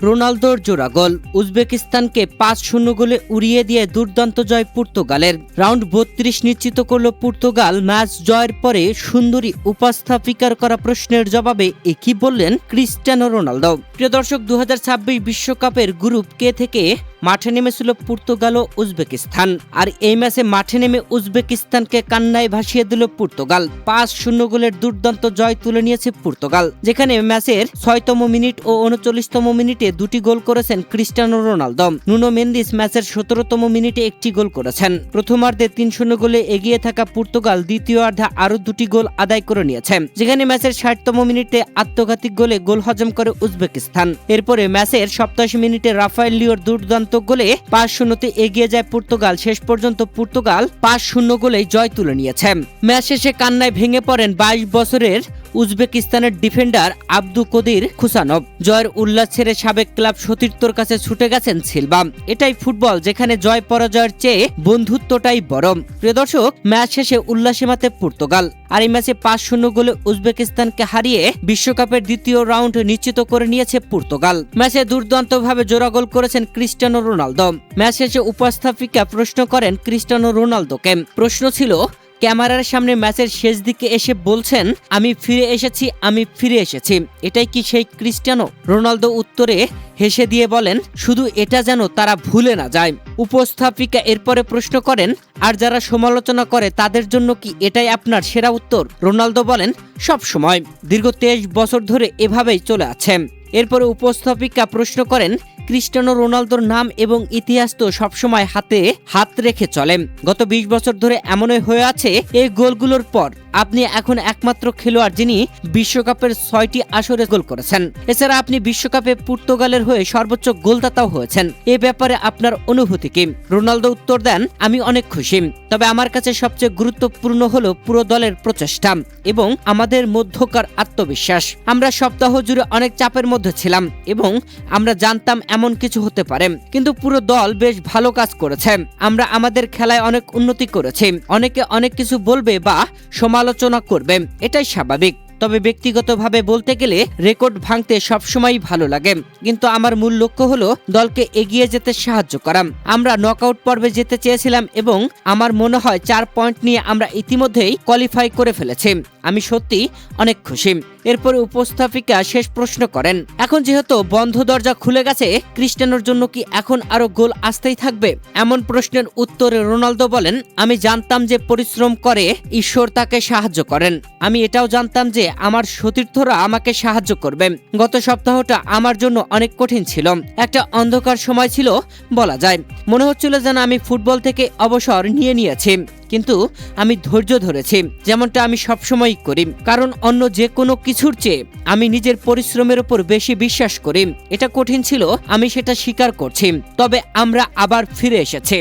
রোনালদোর জোড়া গোল, উজবেকিস্তানকে 5-0 গোলে উড়িয়ে দিয়ে দুর্দান্ত জয় পর্তুগালের। রাউন্ড 32 নিশ্চিত করল পর্তুগাল। ম্যাচ জয়ের পরে সুন্দরী উপস্থাপিকার করা প্রশ্নের জবাবে একই বললেন ক্রিস্টিয়ানো রোনালদো। প্রিয় দর্শক, 2026 বিশ্বকাপের গ্রুপ কে থেকে মাঠে নেমেছিল পর্তুগাল ও উজবেকিস্তান। আর এই ম্যাচে মাঠে নেমে উজবেকিস্তানকে কান্নায় ভাসিয়ে দিল পর্তুগাল। 5-0 গোলের দুর্দান্ত জয় তুলে নিয়েছে পর্তুগাল, যেখানে ম্যাচের 6তম মিনিট ও 39তম মিনিটে দুটি গোল করেছেন ক্রিস্টিয়ানো রোনালদো। নুনো মেন্দিস ম্যাচের 17তম মিনিটে একটি গোল করেছেন। প্রথমার্ধে 3-0 গোলে এগিয়ে থাকা পর্তুগাল দ্বিতীয়ার্ধে আরো দুটি গোল আদায় করে নিয়েছে, যেখানে ম্যাচের 60তম মিনিটে আত্মঘাতী গোলে গোল হজম করে উজবেকিস্তান। এরপরে ম্যাচের 87 মিনিটে রাফায়েল লিওর দুর্দান্ত গোলে 5-0 এগিয়ে যায় পর্তুগাল। শেষ পর্যন্ত পর্তুগাল 5-0 গোলে জয় তুলে নিয়েছে। ম্যাচ শেষে কান্নায় ভেঙে পড়েন 22 বছরের উজবেকিস্তানের ডিফেন্ডার আব্দু কদির খুসানভ। জয়ের উল্লাস ছেড়ে সাবেক ক্লাব সতীর্থর কাছে ছুটে গেছেন সিলভা। এটাই ফুটবল, যেখানে জয় পরাজয়ের চেয়ে বন্ধুত্বটাই বড়। প্রিয় দর্শক, ম্যাচ শেষে উল্লাসে মাতে পর্তুগাল। আর এই ম্যাচে 5-0 গোলে উজবেকিস্তানকে হারিয়ে বিশ্বকাপের দ্বিতীয় রাউন্ড নিশ্চিত করে নিয়েছে পর্তুগাল। ম্যাচে দুর্দান্তভাবে জোড়া গোল করেছেন ক্রিস্টিয়ানো রোনালদো। ম্যাচ শেষে উপস্থাপিকা প্রশ্ন করেন ক্রিস্টিয়ানো রোনালদোকে। প্রশ্ন ছিল, ক্যামেরার সামনে ম্যাচের শেষ দিকে এসে বলছেন আমি ফিরে এসেছি, এটাই কি সেই ক্রিস্টিয়ানো? রোনালদো উত্তরে হেসে দিয়ে বলেন, শুধু এটা যেন তারা ভুলে না যায়। উপস্থাপিকা এরপরে প্রশ্ন করেন, আর যারা সমালোচনা করে তাদের জন্য কি এটাই আপনার সেরা উত্তর? রোনালদো বলেন, সব সময়, দীর্ঘ 23 বছর ধরে এভাবেই চলে আছে। এরপরে উপস্থাপিকা প্রশ্ন করেন, ক্রিস্টিয়ানো রোনালদোর নাম এবং ইতিহাস তো সবসময় হাতে হাত রেখে চলে। গত 20 বছর ধরে এমনই হয়ে আছে। এই গোলগুলোর পর আপনি এখন একমাত্র খেলোয়াড় যিনি বিশ্বকাপের 6টি আসরে গোল করেছেন। এছাড়া আপনি বিশ্বকাপে পর্তুগালের হয়ে সর্বোচ্চ গোলদাতাও হয়েছেন। এ ব্যাপারে আপনার অনুভূতি কি? রোনালদো উত্তর দেন, আমি অনেক খুশি, তবে আমার কাছে সবচেয়ে গুরুত্বপূর্ণ হলো পুরো দলের প্রচেষ্টা এবং আমাদের মধ্যকার আত্মবিশ্বাস। আমরা সপ্তাহ জুড়ে অনেক চাপের মধ্যে ছিলাম এবং আমরা জানতাম এমন কিছু হতে পারে, কিন্তু পুরো দল বেশ ভালো কাজ করেছে। আমরা আমাদের খেলায় অনেক উন্নতি করেছি। অনেকে অনেক কিছু বলবে বা সমালোচনা করবে, এটাই স্বাভাবিক। তবে ব্যক্তিগতভাবে বলতে গেলে রেকর্ড ভাঙতে সবসময় ভালো লাগে, কিন্তু আমার মূল লক্ষ্য হলো দলকে এগিয়ে যেতে সাহায্য করা। আমরা নকআউট পর্বে যেতে চেয়েছিলাম এবং আমার মনে হয় 4 পয়েন্ট নিয়ে আমরা ইতিমধ্যেই কোয়ালিফাই করে ফেলেছি। আমি সত্যি অনেক খুশি। এরপরে উপস্থাপিকা শেষ প্রশ্ন করেন, এখন যেহেতু বন্ধ দরজা খুলে গেছে, ক্রিস্টিয়ানোর জন্য কি এখন আরো গোল আসতেই থাকবে? এমন প্রশ্নের উত্তরে রোনালদো বলেন, আমি জানতাম যে পরিশ্রম করে ঈশ্বর তাকে সাহায্য করেন। আমি এটাও জানতাম যে আমার সতীর্থরা আমাকে সাহায্য করবে। গত সপ্তাহটা আমার জন্য অনেক কঠিন ছিল। একটা অন্ধকার সময় ছিল বলা যায়। মনে হচ্ছিল যেন আমি ফুটবল থেকে অবসর নিয়েছি, কিন্তু আমি ধৈর্য ধরেছি, যেমনটা আমি সবসময় করি, কারণ অন্য যে কোনো কিছুর চেয়ে আমি নিজের পরিশ্রমের উপর বেশি বিশ্বাস করি। এটা কঠিন ছিল, আমি সেটা স্বীকার করছি, তবে আমরা আবার ফিরে এসেছি।